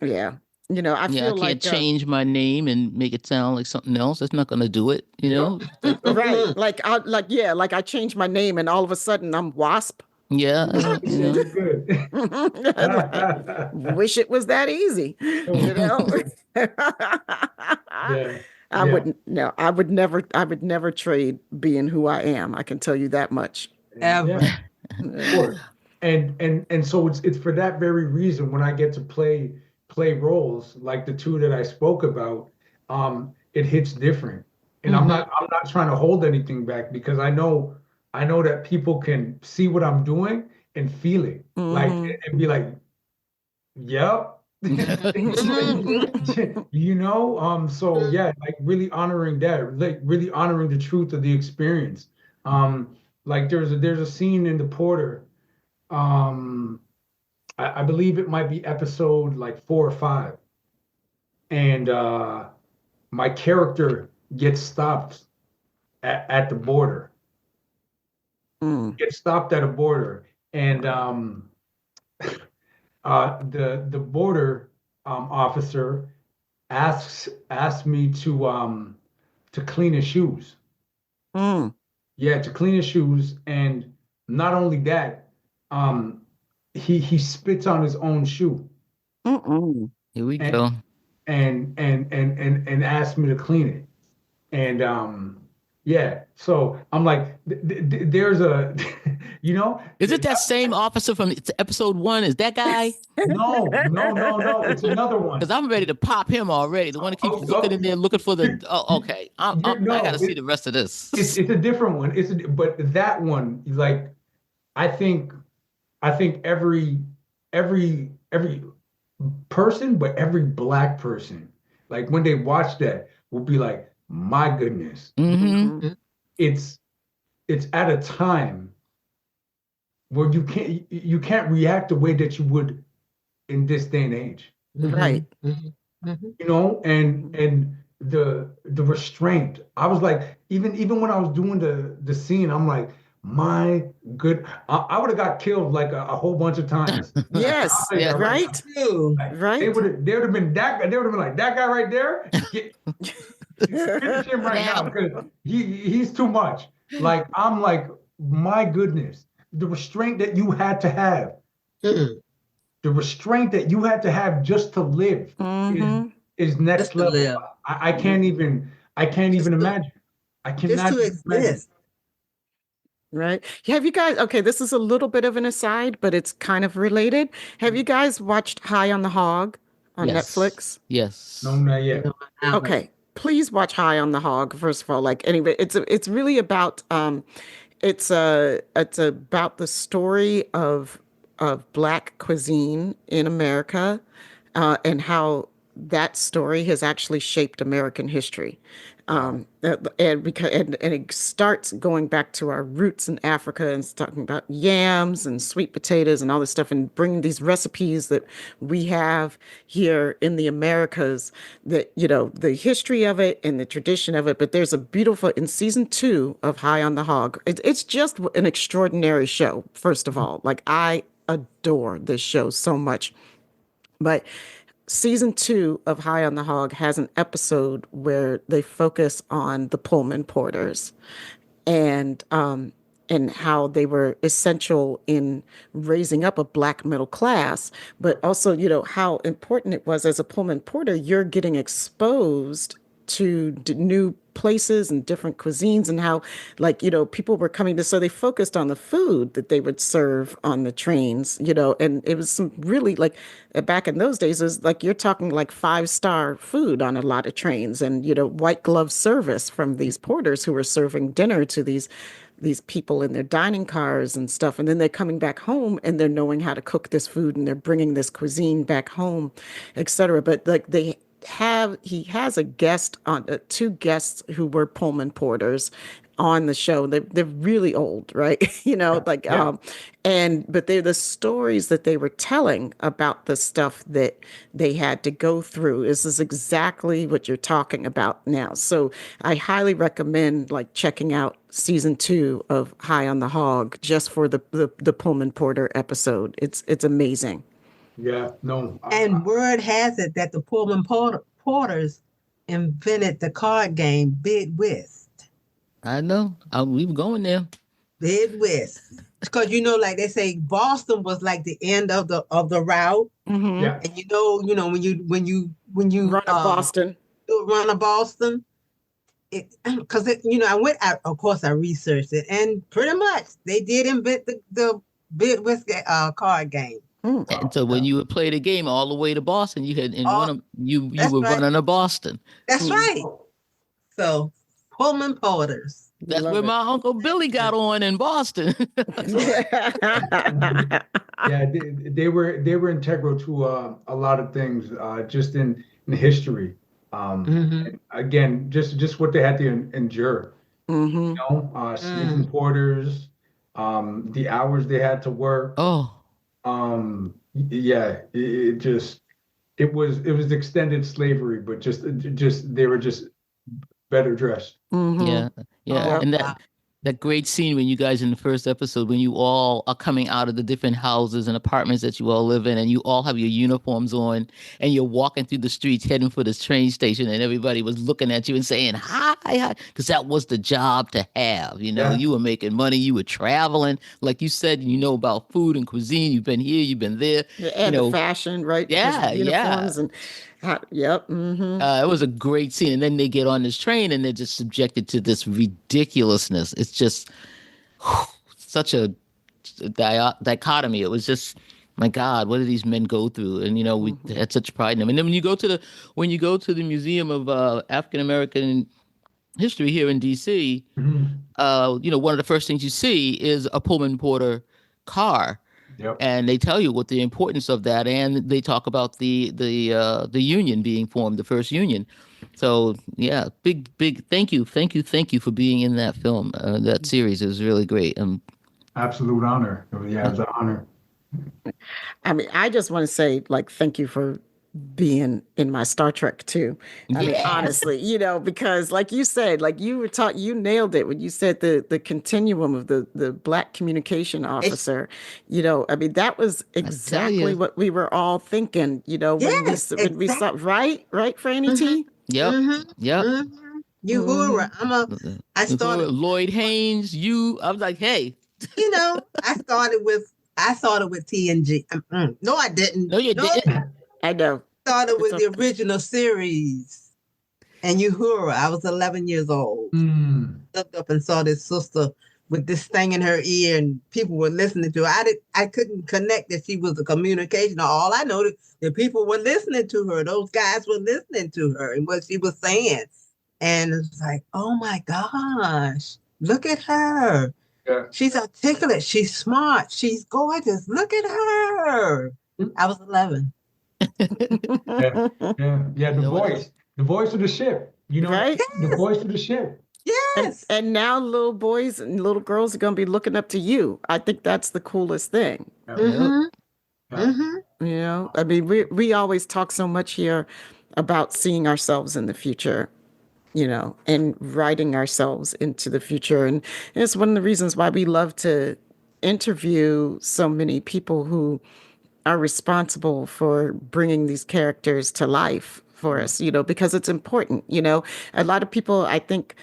Yeah. I feel I can't change my name and make it sound like something else. That's not going to do it. Right. Like I changed my name and all of a sudden I'm Wasp. Yeah. Good. Wish it was that easy. I would never trade being who I am. I can tell you that much. Ever. Yeah. And so it's for that very reason when I get to play roles like the two that I spoke about, it hits different. And I'm not trying to hold anything back because I know that people can see what I'm doing and feel it. Like and be like, yep. So yeah, like really honoring that, like really honoring the truth of the experience. Like there's a scene in The Porter. I believe it might be episode like 4 or 5. And my character gets stopped at the border. Gets stopped at a border. And the border officer asks me to clean his shoes. Yeah, to clean his shoes. And not only that, he spits on his own shoe. Here we go. And asked me to clean it. And so I'm like, there's a, Is it that same officer from episode 1? Is that guy? No. It's another one. Because I'm ready to pop him already. The one that keeps looking in there, looking for the. Oh, okay. I got to see the rest of this. It's a different one. But that one, like, I think every person, but every Black person, like when they watch that, will be like, my goodness. It's at a time where you can't react the way that you would in this day and age. Right. And the restraint. I was like, even when I was doing the scene, I'm like, my good, I would have got killed like a whole bunch of times. Yes, yeah, right. Right. They would have been like that guy right there. Finish him right now because he's too much. Like I'm like, my goodness, the restraint that you had to have, the restraint that you had to have just to live is next level. I can't even imagine. I cannot imagine. Right. Have you guys, okay, this is a little bit of an aside, but it's kind of related. Have you guys watched High on the Hog on Netflix? Yes. No, not yet. Okay. Please watch High on the Hog, first of all. Like, anyway, it's really about it's about the story of Black cuisine in America, and how that story has actually shaped American history. And it starts going back to our roots in Africa and it's talking about yams and sweet potatoes and all this stuff and bringing these recipes that we have here in the Americas, that, the history of it and the tradition of it. But there's a beautiful, in season 2 of High on the Hog, it's just an extraordinary show, first of all. Like, I adore this show so much. But season 2 of High on the Hog has an episode where they focus on the Pullman porters and how they were essential in raising up a Black middle class, but also, how important it was as a Pullman porter, you're getting exposed to new places and different cuisines and how, like, people were coming to, so they focused on the food that they would serve on the trains, and it was some really, like, back in those days, it was like, you're talking like 5-star food on a lot of trains and, white glove service from these porters who were serving dinner to these people in their dining cars and stuff. And then they're coming back home and they're knowing how to cook this food and they're bringing this cuisine back home, etc. But like, he has a guest on, 2 guests who were Pullman porters on the show. They're really old, right? But they're the stories that they were telling about the stuff that they had to go through. This is exactly what you're talking about now. So I highly recommend like checking out season 2 of High on the Hog just for the Pullman porter episode. It's amazing. Yeah, no. And word has it that the Pullman porters invented the card game Bid Whist. I know. We were going there. Bid Whist. Because like they say, Boston was like the end of the route. Mm-hmm. Yeah. And when you run a Boston, because of course I researched it, and pretty much they did invent the Bid Whist card game. And so when you would play the game all the way to Boston, you had you were right. running a Boston. That's right. So Pullman porters. That's where my Uncle Billy got on in Boston. Yeah, they were integral to a lot of things, just in history. Again, just what they had to endure. Mm-hmm. Season porters, the hours they had to work. Oh. Yeah, it was extended slavery, but just they were just better dressed. Mm-hmm. Yeah. And that great scene when you guys in the first episode, when you all are coming out of the different houses and apartments that you all live in, and you all have your uniforms on, and you're walking through the streets heading for this train station, and everybody was looking at you and saying hi, because that was the job to have. You were making money, you were traveling, like you said, about food and cuisine. You've been here, you've been there, and the fashion, right? Yeah, uniforms and. Yep. Mm-hmm. It was a great scene. And then they get on this train and they're just subjected to this ridiculousness. It's just such a dichotomy. It was just, my God, what do these men go through? And, we had such pride in them. And then when you go to the Museum of African American History here in DC, one of the first things you see is a Pullman porter car. Yep. And they tell you what the importance of that, and they talk about the union being formed, the first union. So yeah, big thank you for being in that film, that series. It was really great. Absolute honor. Yeah, it was an honor. I mean, I just want to say, like, thank you for being in my Star Trek too. I mean, honestly, because like you said, like you were taught, you nailed it when you said the continuum of the Black communication officer. I mean, that was exactly what we were all thinking. When we saw right, Franny T. Yep. Yep. Uhura. I started Lloyd Haynes. I was like, hey. I started with TNG. No, I didn't. No, you didn't. I know. Started with the original series and Uhura. I was 11 years old. Looked up and saw this sister with this thing in her ear, and people were listening to her. I couldn't connect that she was a communication. All I know that people were listening to her. Those guys were listening to her and what she was saying. And it's like, oh my gosh, look at her. Yeah. She's articulate. She's smart. She's gorgeous. Look at her. I was 11. Yeah, yeah. You know what? The voice of the ship. You know, Right? the voice of the ship. Yes. And now little boys and little girls are going to be looking up to you. I think that's the coolest thing. Yeah, Mm-hmm. yeah. Mm-hmm. You know, I mean, we always talk so much here about seeing ourselves in the future, you know, and writing ourselves into the future. And it's one of the reasons why we love to interview so many people who are responsible for bringing these characters to life for us, you know, because it's important. You know, a lot of people, I think,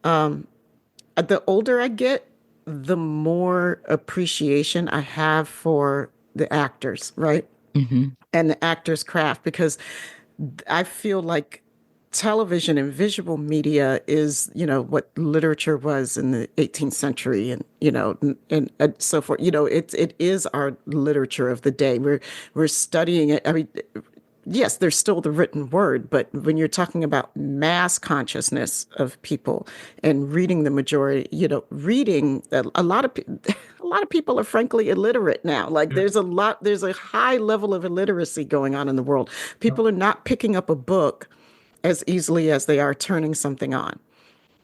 the older I get, the more appreciation I have for the actors, right? Hmm. And the actor's craft, because I feel like television and visual media is, you know, what literature was in the 18th century, and you know, and so forth. You know, it is our literature of the day. We're studying it. I mean, yes, there's still the written word, but when you're talking about mass consciousness of people and reading the majority, you know, reading a lot of a lot of people are frankly illiterate now. Like Yeah. there's a high level of illiteracy going on in the world. People are not picking up a book as easily as they are turning something on,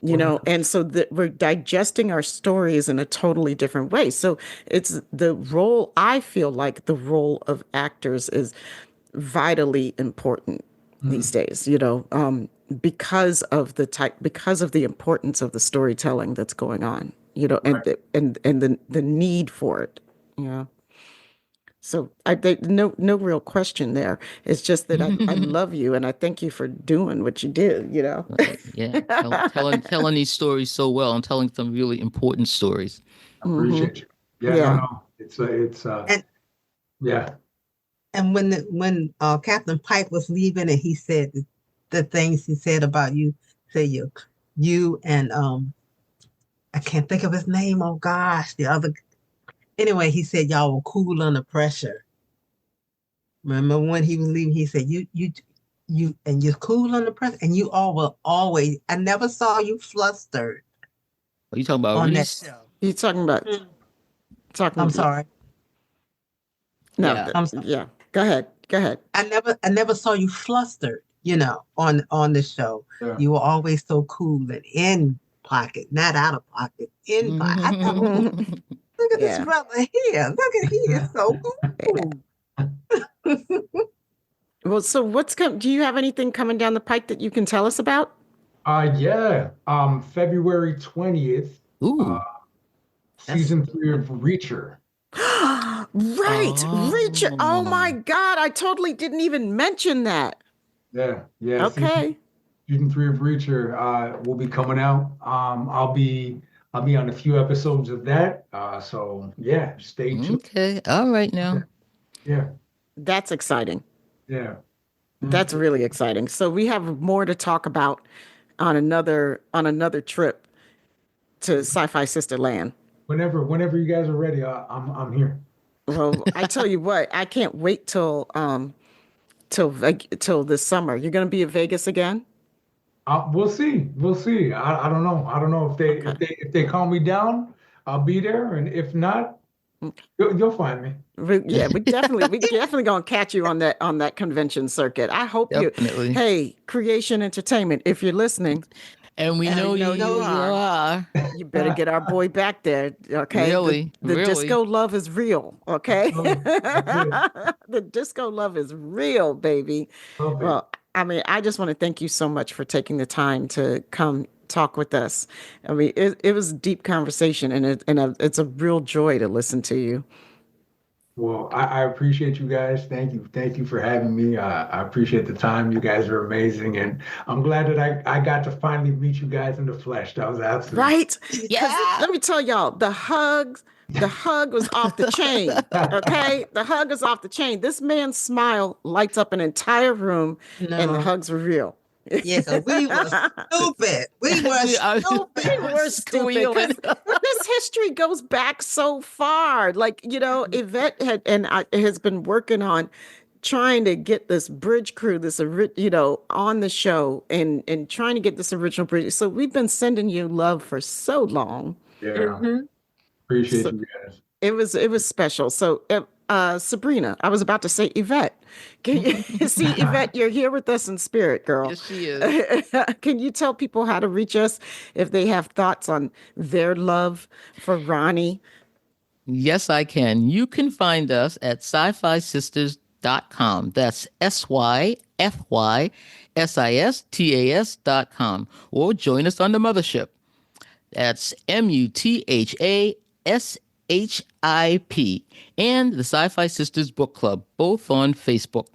you know, and so that we're digesting our stories in a totally different way. So it's the role, I feel like the role of actors is vitally important these days, you know, because of because of the importance of the storytelling that's going on, you know, Right. and the need for it, you know. So no real question there. It's just that I love you and I thank you for doing what you did, you know. Yeah, telling these stories so well and telling some really important stories. I appreciate you. Yeah, no, Yeah. no. It's And yeah. and when Captain Pike was leaving and he said the things he said about you, say you and I can't think of his name. Oh gosh, the other. Anyway, he said y'all were cool under pressure. Remember when he was leaving, he said you and you're cool under pressure, and you all were always. I never saw you flustered Are you talking about on that Reese? show. You talking about Mm. talking I'm sorry. no, Yeah. I'm sorry. yeah. Go ahead. Go ahead. I never saw you flustered, on the show. Yeah. You were always so cool and in pocket, not out of pocket, in pocket. I thought, oh, look at this Yeah. brother here. Look at he is so cool. Well, so do you have anything coming down the pike that you can tell us about? Yeah. February 20th, uh, Ooh. That's season 3 of Reacher. Right, Reacher. Oh my Oh. God, I totally didn't even mention that. Yeah, yeah. Okay. Season 3 of Reacher will be coming out. I'll be on a few episodes of that. So yeah, stay tuned. Okay. All right Yeah, now. yeah, That's exciting. yeah. That's really exciting. So we have more to talk about on another trip to Sci-Fi Sister Land. Whenever you guys are ready, I'm here. Well, I tell you what, I can't wait till this summer. You're going to be in Vegas again? We'll see. We'll see. I don't know. I don't know if Okay. if they call me down, I'll be there, and if not, you'll find me. Yeah, we definitely gonna catch you on that convention circuit. I hope you. Definitely. Hey, Creation Entertainment, if you're listening, And we and know we know you, you you are. are. You better get our boy back there, okay? Really, The really. disco love is real, okay? That's The disco love is real, baby. Love it. Well, I mean, I just want to thank you so much for taking the time to come talk with us. I mean, it was a deep conversation, and it's a real joy to listen to you. Well, I appreciate you guys. Thank you for having me. I appreciate the time. You guys are amazing, and I'm glad that I got to finally meet you guys in the flesh. That was absolutely Right? Because Yeah. let me tell y'all, the hug was off the chain. Okay? The hug is off the chain. This man's smile lights up an entire room, and the no. hugs were real. Yeah, 'cause we were stupid. We were We are- stupid. We're stupid Squealing. because this history goes back so far. Like, you know, Yvette has been working on trying to get this bridge crew, you know, on the show and trying to get this original bridge. So we've been sending you love for so long. yeah. Mhm. Appreciate So you guys. it was special. So Sabrina. I was about to say Yvette. Can you see Yvette? You're here with us in spirit, girl. Yes, she is. Can you tell people how to reach us if they have thoughts on their love for Ronnie? Yes, I can. You can find us at sci-fi sisters.com. That's SYFYSISTAS.com. Or join us on the mothership. That's MUTHASHIP. And the Sci-Fi Sisters Book Club, both on Facebook.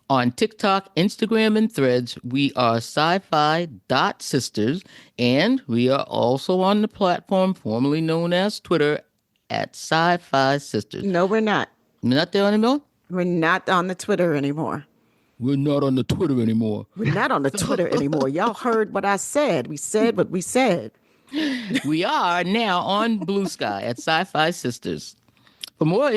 On TikTok, Instagram, and Threads, we are sci-fi.sisters, and we are also on the platform formerly known as Twitter at Sci-Fi Sisters. No, we're not. We're not there anymore? We're not on the Twitter anymore. We're not on the Twitter anymore. We're not on the Twitter anymore. Y'all heard what I said. We said what we said. We are now on Blue Sky at Sci-Fi Sisters. For more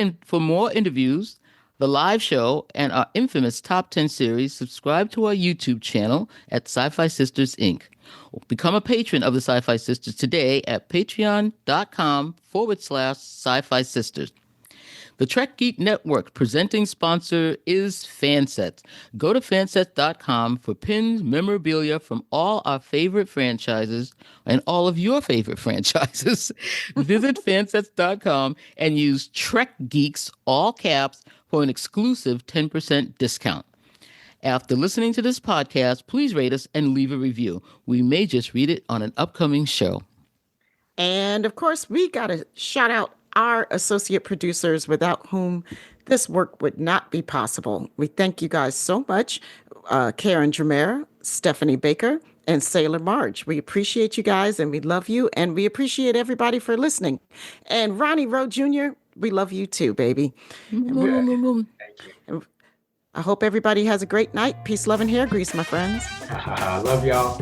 interviews, the live show, and our infamous Top 10 series, subscribe to our YouTube channel at Sci-Fi Sisters Inc. Become a patron of the Sci-Fi Sisters today at patreon.com/Sci-Fi Sisters. The Trek Geek Network presenting sponsor is Fansets. Go to fansets.com for pins, memorabilia from all our favorite franchises and all of your favorite franchises. Visit fansets.com and use Trek Geeks, all caps, for an exclusive 10% discount. After listening to this podcast, please rate us and leave a review. We may just read it on an upcoming show. And of course, we got to shout out our associate producers without whom this work would not be possible. We thank you guys so much. Karen Dramera, Stephanie Baker, and Sailor Marge. We appreciate you guys and we love you. And we appreciate everybody for listening. And Ronnie Rowe Jr., we love you too, baby. Thank you. I hope everybody has a great night. Peace, love, and hair grease, my friends. Love y'all.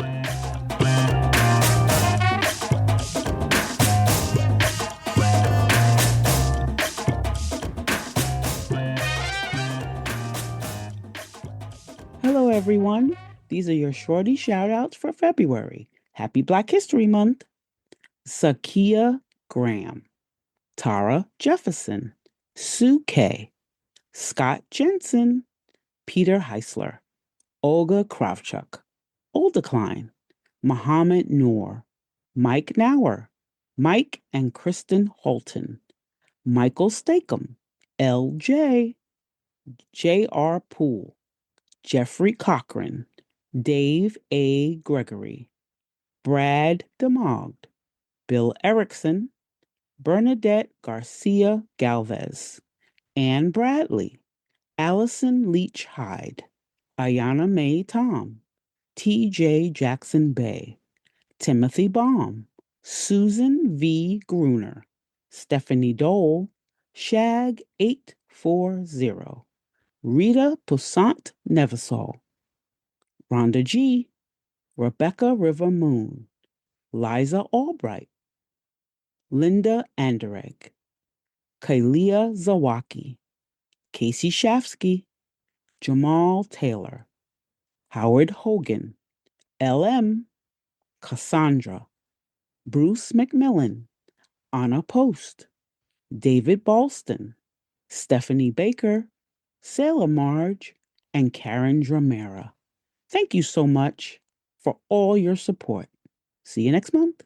Hello, everyone. These are your shorty shout-outs for February. Happy Black History Month. Sakia Graham, Tara Jefferson, Sue K, Scott Jensen, Peter Heisler, Olga Kravchuk, Olda Klein, Muhammad Noor, Mike Nauer, Mike and Kristen Holton, Michael Stakem, LJ, J.R. Poole, Jeffrey Cochran, Dave A. Gregory, Brad DeMogd, Bill Erickson, Bernadette Garcia Galvez, Ann Bradley, Allison Leach Hyde, Ayana Mae Tom, T.J. Jackson Bay, Timothy Baum, Susan V. Gruner, Stephanie Dole, Shag 840, Rita Poussant Neversol, Rhonda G., Rebecca River Moon, Liza Albright, Linda Anderegg, Kalia Zawaki, Casey Shafsky, Jamal Taylor, Howard Hogan, LM, Cassandra, Bruce McMillan, Anna Post, David Balston, Stephanie Baker, Sailor Marge, and Karen Dramera. Thank you so much for all your support. See you next month.